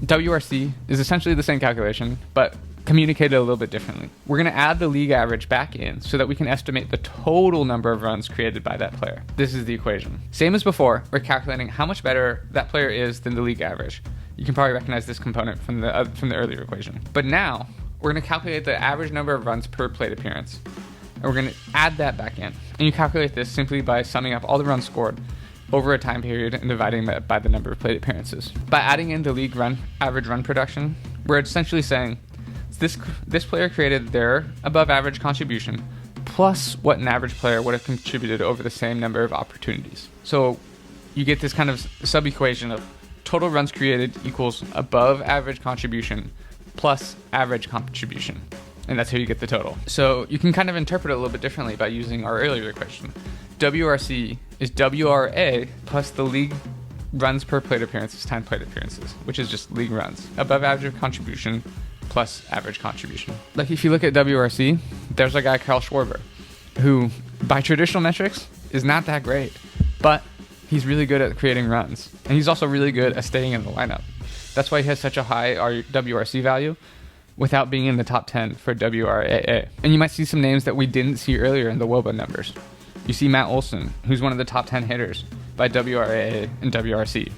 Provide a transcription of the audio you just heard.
wRC is essentially the same calculation, but communicated a little bit differently. We're going to add the league average back in so that we can estimate the total number of runs created by that player. This is the equation. Same as before, we're calculating how much better that player is than the league average. You can probably recognize this component from the earlier equation. But now, we're going to calculate the average number of runs per plate appearance. And we're going to add that back in. And you calculate this simply by summing up all the runs scored over a time period and dividing that by the number of plate appearances. By adding in the league average run production, we're essentially saying this player created their above average contribution plus what an average player would have contributed over the same number of opportunities. So you get this kind of sub-equation of total runs created equals above average contribution plus average contribution. And that's how you get the total. So you can kind of interpret it a little bit differently by using our earlier equation. wRC is wRA plus the league runs per plate appearances times plate appearances, which is just league runs. Above average contribution plus average contribution. Like if you look at wRC, there's a guy, Carl Schwarber, who by traditional metrics is not that great, but he's really good at creating runs. And he's also really good at staying in the lineup. That's why he has such a high wRC value without being in the top 10 for wRAA. And you might see some names that we didn't see earlier in the WOBA numbers. You see Matt Olson, who's one of the top 10 hitters by wRAA and wRC.